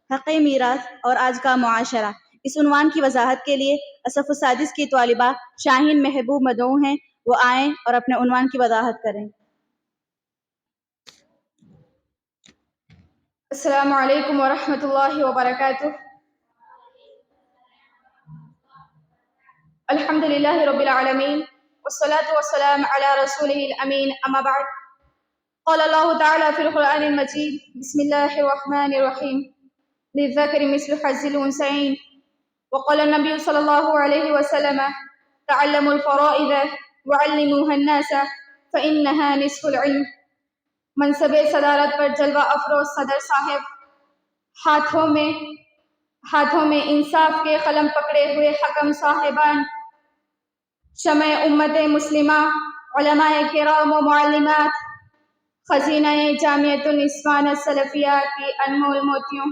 حق میراث اور آج کا معاشرہ، اس عنوان کی وضاحت کے لیے صف السادس کی طالبہ شاہین محبوب مدعو ہیں، وہ آئیں اور اپنے عنوان کی وضاحت کریں۔ السلام علیکم ورحمۃ اللہ وبرکاتہ۔ الحمد للہ رب العالمین والصلاة والسلام علی رسولہ الامین، اما بعد، قال اللہ تعالی فی القرآن المجید، بسم اللہ الرحمن الرحیم، للذکر مثل حظ الانثیین، وقال النبی صلی اللہ علیہ وسلم، تعلموا الفرائض وعلموها الناس فإنها نصف العلم۔ منصب صدارت پر جلوہ افروز صدر صاحب، ہاتھوں میں انصاف کے قلم پکڑے ہوئے حکم صاحبان، شمع امت مسلمہ، علماء کرام و معلمات، خزینہ جامعۃ النسوان السلفیہ کی انمول موتیوں،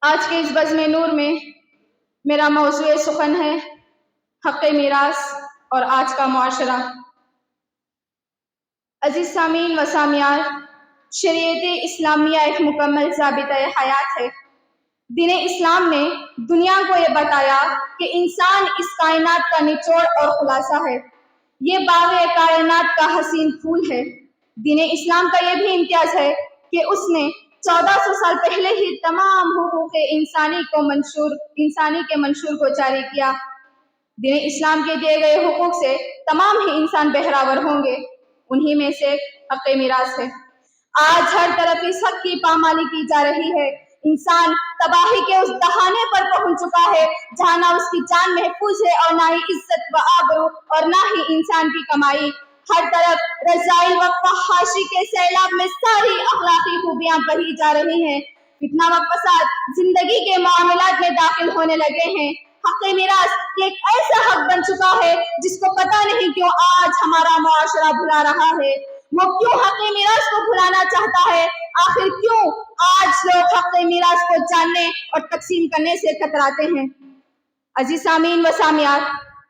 آج کے اس بزم نور میں میرا موضوع سخن ہے حق میراث اور آج کا معاشرہ۔ عزیز سامعین و سامعات، شریعت اسلامیہ ایک مکمل ضابطۂ حیات ہے۔ دین اسلام نے دنیا کو یہ بتایا کہ انسان اس کائنات کا نچوڑ اور خلاصہ ہے، یہ باغ کائنات کا حسین پھول ہے۔ دین اسلام کا یہ بھی امتیاز ہے کہ اس نے 1400 سال پہلے ہی تمام حقوق انسانی کے منشور کو جاری کیا۔ دین اسلام کے دیے گئے حقوق سے تمام ہی انسان بہراور ہوں گے، انہی میں سے حق میراث ہے۔ آج ہر طرف اس حق کی پامالی کی جا رہی ہے۔ انسان تباہی کے اس دہانے پر پہنچ چکا ہے جہاں نہ اس کی جان محفوظ ہے اور نہ ہی عزت و آبرو اور نہ ہی انسان کی کمائی۔ ہر طرف رذائل و فحاشی کے سیلاب میں ساری اخلاقی خوبیاں بہی جا رہی ہیں۔ فتنہ و فساد زندگی کے معاملات میں داخل ہونے لگے ہیں۔ حق میراث ایک ایسا حق بن چکا ہے جس کو پتہ نہیں کیوں آج ہمارا معاشرہ بھلا رہا ہے۔ وہ کیوں حق میراث کو بھلانا چاہتا ہے؟ آخر کیوں آج لوگ حق میراث کو جاننے اور تقسیم کرنے سے کتراتے ہیں؟ عزیز سامعین و سامعات،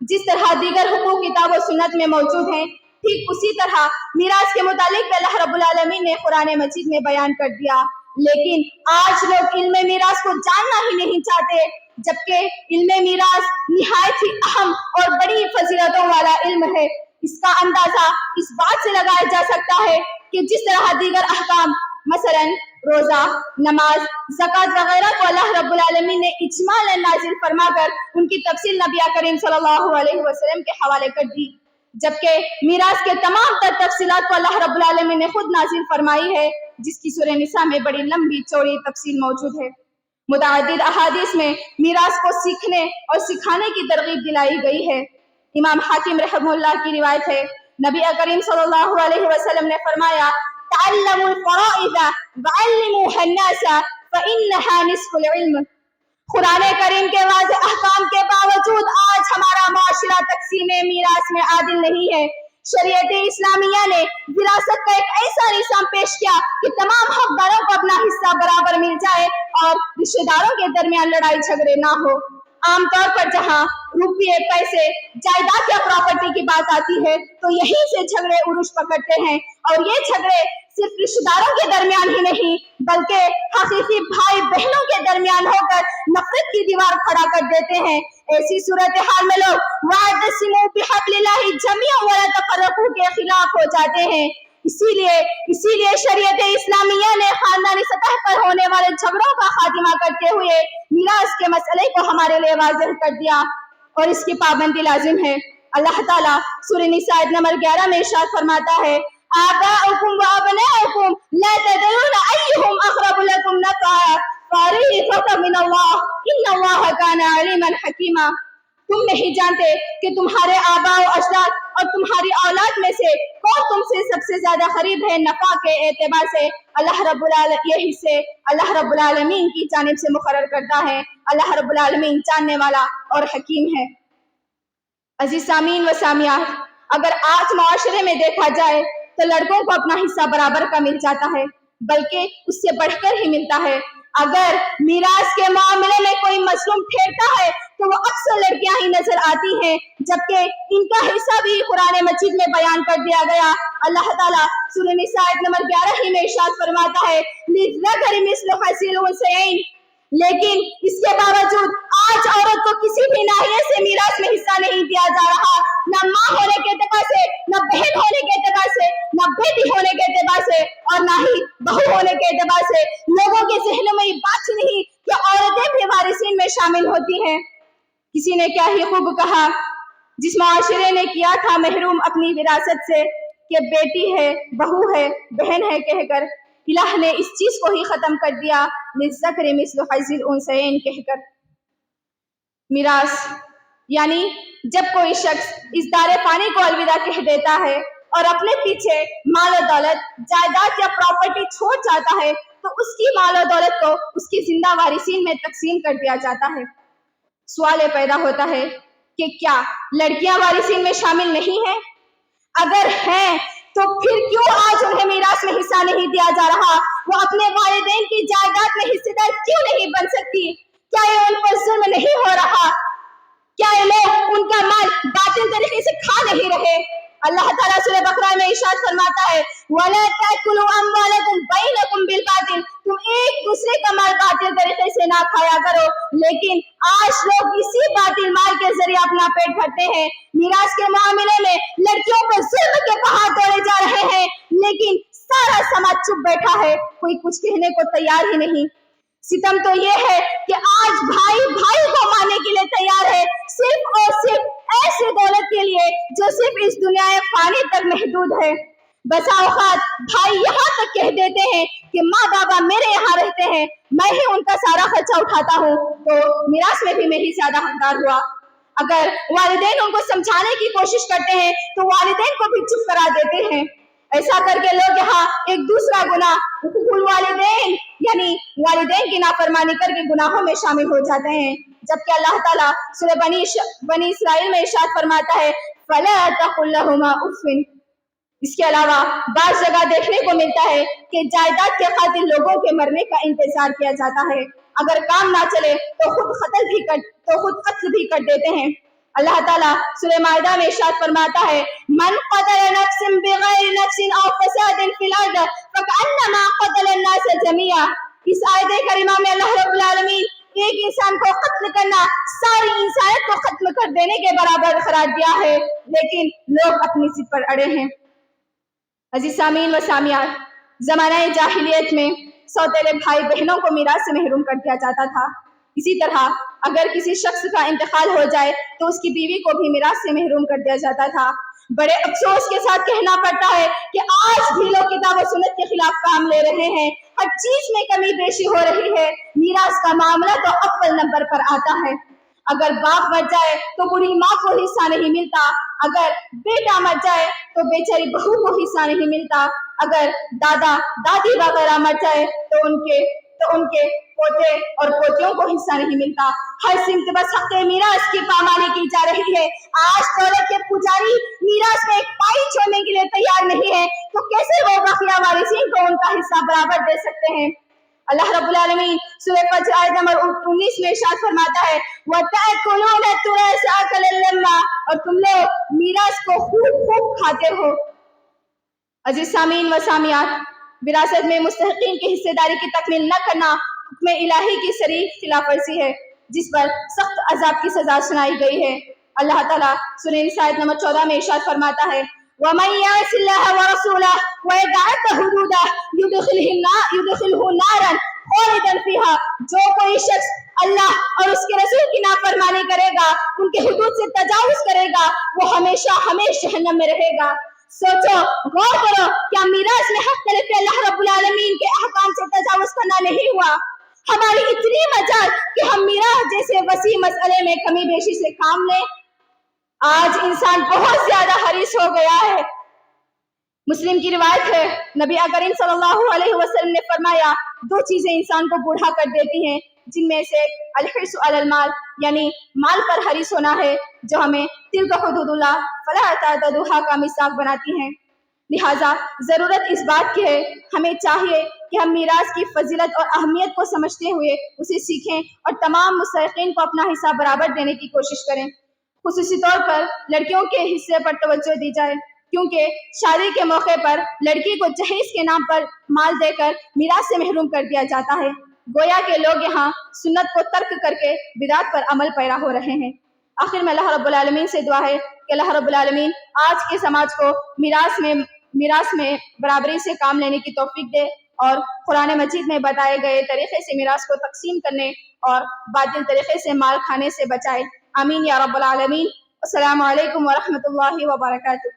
جس طرح دیگر حقوق کتاب و سنت میں موجود ہیں، ٹھیک اسی طرح میراث کے متعلق اللہ رب العالمین نے قرآن مجید میں بیان کر دیا، لیکن آج لوگ علم میراث کو جاننا ہی نہیں چاہتے، جبکہ علم میراث نہایت ہی اہم اور بڑی فضیلتوں والا علم ہے۔ اس کا اندازہ اس بات سے لگایا جا سکتا ہے کہ جس طرح دیگر احکام مثلا روزہ، نماز، زکوٰۃ وغیرہ کو اللہ رب العالمین نے اجمالاً نازل فرما کر ان کی تفصیل نبی کریم صلی اللہ علیہ وسلم کے حوالے کر دی، جبکہ میراث کے تمام تر تفصیلات کو اللہ رب العالمین نے خود نازل فرمائی ہے، جس کی سورہ نساء میں بڑی لمبی چوڑی تفصیل موجود ہے۔ متعدد احادیث میں میراث کو سیکھنے اور سکھانے کی ترغیب دلائی گئی ہے۔ امام حاکم رحمہ اللہ کی روایت ہے، نبی کریم صلی اللہ علیہ وسلم نے فرمایا، تعلموا الفرائض وعلموها الناس فإنها نصف العلم۔ قرآن کریم کے واضح احکام کے باوجود آج ہمارا معاشرہ تقسیم میراث میں عادل نہیں ہے۔ شریعت اسلامیہ نے وراثت کا ایک ایسا نظام پیش کیا کہ تمام حقداروں کو اپنا حصہ برابر مل جائے اور رشتہ داروں کے درمیان لڑائی جھگڑے نہ ہو۔ عام طور پر جہاں روپیے، پیسے، جائیداد یا پراپرٹی کی بات آتی ہے تو یہیں سے جھگڑے عروج پکڑتے ہیں، اور یہ جھگڑے صرف رشتہ داروں کے درمیان ہی نہیں بلکہ حقیقی بھائی بہنوں کے درمیان ہو کر نفرت کی دیوار کھڑا کر دیتے ہیں۔ ایسی صورتحال میں لوگ وَاعْتَصِمُوا بِحَبْلِ اللَّهِ جَمِيعًا وَلَا تَفَرَّقُوا کے خلاف ہو جاتے ہیں۔ اسی لیے شریعت اسلامیہ نے خاندانی سطح پر ہونے والے جھگڑوں کا خاتمہ کرتے ہوئے میراث کے مسئلے کو ہمارے لیے واضح کر دیا، اور اس کی پابندی لازم ہے۔ اللہ تعالیٰ سورہ نساء نمبر 11 میں ارشاد فرماتا ہے، آباؤکم وابناؤکم لا تدرون ایہم اقرب لکم نفعا فریضۃ من اللہ ان اللہ کان علیما حکیما۔ تم نہیں جانتے کہ تمہارے آباء و اجداد اور تمہاری اولاد میں سے کون تم سے سب سے زیادہ قریب ہے نفع کے اعتبار سے۔ یہ حصے اللہ رب العالمین کی جانب سے مقرر کرتا ہے۔ اللہ رب العالمین جاننے والا اور حکیم ہے۔ عزیز سامعین و سامعات، اگر آج معاشرے میں دیکھا جائے تو لڑکوں کو اپنا حصہ برابر کا مل جاتا ہے، بلکہ اس سے بڑھ کر ہی ملتا ہے۔ اگر میراث کے معاملے میں کوئی مظلوم ٹھہرتا ہے تو وہ اکثر لڑکیاں ہی نظر آتی ہیں، جبکہ ان کا حصہ بھی قرآن مجید میں بیان کر دیا گیا۔ اللہ تعالیٰ سورہ نساء نمبر 11 ہی میں ارشاد فرماتا ہے، लिज़्ज़करि मिस्लु हज़्ज़िल उन्सयैन। लेकिन इसके बावजूद आज औरत को किसी भी नाहिये से मीरास में हिस्सा नहीं दिया जा रहा, न माँ होने के एतबार से, न बहन होने के एतबार से, न बेटी होने के एतबार से, और न ही बहू होने के एतबार से। लोगों के ज़हनों में ये बात ही नहीं कि औरतें भी वारिसीन में शामिल होती हैं। किसी ने क्या ही खूब कहा, जिस मुआशरे ने किया था महरूम अपनी विरासत से कि बेटी है, बहू है, बहन है कहकर, इलाह ने इस चीज को ही खत्म कर दिया, लिज़्ज़करि मिस्लु हज़्ज़िल उन्सयैन कहकर। मिरास यानी जब कोई शख्स इस दारे फानी को अलविदा कह देता है और अपने पीछे माल और दौलत, जायदाद या प्रॉपर्टी छोड़ जाता है, तो उसकी माल और दौलत को उसकी जिंदा वारिसीन में तकसीम कर दिया जाता है। सवाल ये पैदा होता है कि क्या लड़कियां वारिसीन में शामिल नहीं हैं? अगर हैं तो फिर क्यों आज उन्हें मीरास में हिस्सा नहीं दिया जा रहा? वो अपने वालिदैन की जायदाद में हिस्सेदार क्यों नहीं बन सकती? क्या ये उन पर जुल्म नहीं हो रहा? क्या ये लोग उनका माल बातिल तरीके से खा नहीं रहे? अल्लाह ताला सूरह बकरा में इरशाद फरमाता है, वला ताकुलू अम्वालकुम बैनकुम बिल बातिल, तुम एक दूसरे का माल बातिल तरीके से ना खाया करो। लेकिन आज लोग इसी बातिल माल के जरिए अपना पेट भरते हैं। मीरास के मामले में लड़कियों पर जुल्म के पहाड़ तोड़े जा रहे हैं, लेकिन सारा समाज चुप बैठा है, कोई कुछ कहने को तैयार ही नहीं। सितम तो ये है कि आज भाई भाई को मारने के लिए तैयार है, सिर्फ और सिर्फ ऐसे दौलत के लिए जो सिर्फ इस दुनिया में फानी तक महदूद है। बसा औकात भाई यहाँ तक कह देते हैं कि माँ बाबा मेरे यहाँ रहते हैं, मैं ही उनका सारा खर्चा उठाता हूँ, तो मिरास में भी मैं ही ज्यादा हकदार हुआ। अगर वालिदैन उनको समझाने की कोशिश करते हैं तो वालिदैन को भी चुप करा देते हैं। ऐसा करके लोग यहाँ एक दूसरा गुनाह हुकूकुल वालिदैन यानी वालिदैन की नाफरमानी करके गुनाहों में शामिल हो जाते हैं, जबकि अल्लाह ताला सूरह बनी इसराइल में इरशाद फरमाता है, फला तकुल लहुमा उफ़्फ़िन। इसके अलावा बाज़ जगह देखने को मिलता है कि जायदाद के खातिर लोगों के मरने का इंतजार किया जाता है, अगर काम ना चले तो खुद कत्ल भी कर देते हैं। अल्लाह ताला सूरह माइदा में इरशाद फरमाता है, मन क़तल नफ्सन बिग़ैरि नफ्सिन औ फ़सादिन फ़िल अर्द फ़कअन्नमा क़तल अन्नास जमीआ। इस आयत करीमा में अल्लाह रब्बुल आलमीन एक इंसान को कत्ल करना सारी इंसानियत को खत्म कर देने के बराबर करार दिया है, लेकिन लोग अपनी जिद पर अड़े हैं। अजीज सामीन व सामियात, ज़माने जाहिलियत में सौतेले भाई बहनों को मीरास से महरूम कर दिया जाता था। इसी तरह अगर किसी शख्स का इंतकाल हो जाए तो उसकी बीवी को भी मीरास से महरूम कर दिया जाता था। बड़े अफसोस के साथ कहना पड़ता है कि आज भी लोग किताब और सुन्नत के खिलाफ काम ले रहे हैं, हर चीज में कमी पेशी हो रही है। मीरास का मामला तो अव्वल नंबर पर आता है। अगर बाप मर जाए तो बूढ़ी माँ को हिस्सा नहीं मिलता, अगर बेटा मर जाए तो बेचारी बहू को हिस्सा नहीं मिलता, अगर दादा दादी वगैरह मर जाए तो उनके पोते और पोतियों को हिस्सा नहीं मिलता। हर सिमत बस हक़ मीरास की पामाली की जा रही है। आज दौलत के पुजारी मीरास में एक पाई छोड़ने के लिए तैयार नहीं है, तो कैसे वो बकिया वारिसीन को उनका हिस्सा बराबर दे सकते हैं? अल्लाह रब्बुल आलमीन सूरह फज्र आयत नंबर 19 में इरशाद फरमाता है, वतअकुलूना तुरासा अकलन लम्मा, और तुम लोग मीरास को खूब खूब खाते हो। अजीज सामीन व सामियात, विरासत में मुस्तहिकीन की हिस्सेदारी की तकमील न करना हुक्म इलाही की सरीह खिलाफवर्जी है, जिस पर सख्त अजाब की सजा सुनाई गई है। अल्लाह ताला सूरह निसा आयत नंबर 14 में इरशाद फरमाता है, वमन यअसिल्लाह व रसूलहु व यतअद्द हुदूदहु युदखिलहु नारन खालिदन फीहा। जो कोई शख्स अल्लाह और उसके रसूल की नाफरमानी करेगा, उनके हुदूद से तजावुज करेगा, वो हमेशा हमेशा जहन्नम में रहेगा। सोचो, गौर करो, क्या मीरास में हक तलफ अल्लाह रब्बुल आलमीन के अहकाम से तजावुज करना नहीं हुआ? हमारी इतनी मजाल कि हम मीरास जैसे वसी मसले में कमी बेशी से काम लें। आज इंसान बहुत ज्यादा हरीस हो गया है। मुस्लिम की रिवायत है, नबी करीम सल्लल्लाहु अलैहि वसल्लम ने फरमाया, दो चीजें इंसान को बूढ़ा कर देती हैं, जिनमें से अलहिर्सु अलल माल यानी माल पर हरीस होना है, जो हमें तिल्का हुदूदुल्लाह फला तअतदुहा का मिसाक बनाती हैं। लिहाजा जरूरत इस बात की है, हमें चाहिए कि हम मीरास की फजीलत और अहमियत को समझते हुए उसे सीखें और तमाम मुस्तहिकीन को अपना हिस्सा बराबर देने की कोशिश करें। खुसूसी तौर पर लड़कियों के हिस्से पर तवज्जो दी जाए। کیونکہ شادی کے موقع پر لڑکی کو جہیز کے نام پر مال دے کر میراث سے محروم کر دیا جاتا ہے۔ گویا کہ لوگ یہاں سنت کو ترک کر کے بدعت پر عمل پیرا ہو رہے ہیں۔ آخر میں اللہ رب العالمین سے دعا ہے کہ اللہ رب العالمین آج کے سماج کو میراث میں برابری سے کام لینے کی توفیق دے اور قرآن مجید میں بتائے گئے طریقے سے میراث کو تقسیم کرنے اور باطل طریقے سے مال کھانے سے بچائے۔ آمین یا رب العالمین۔ السلام علیکم ورحمۃ اللہ وبرکاتہ۔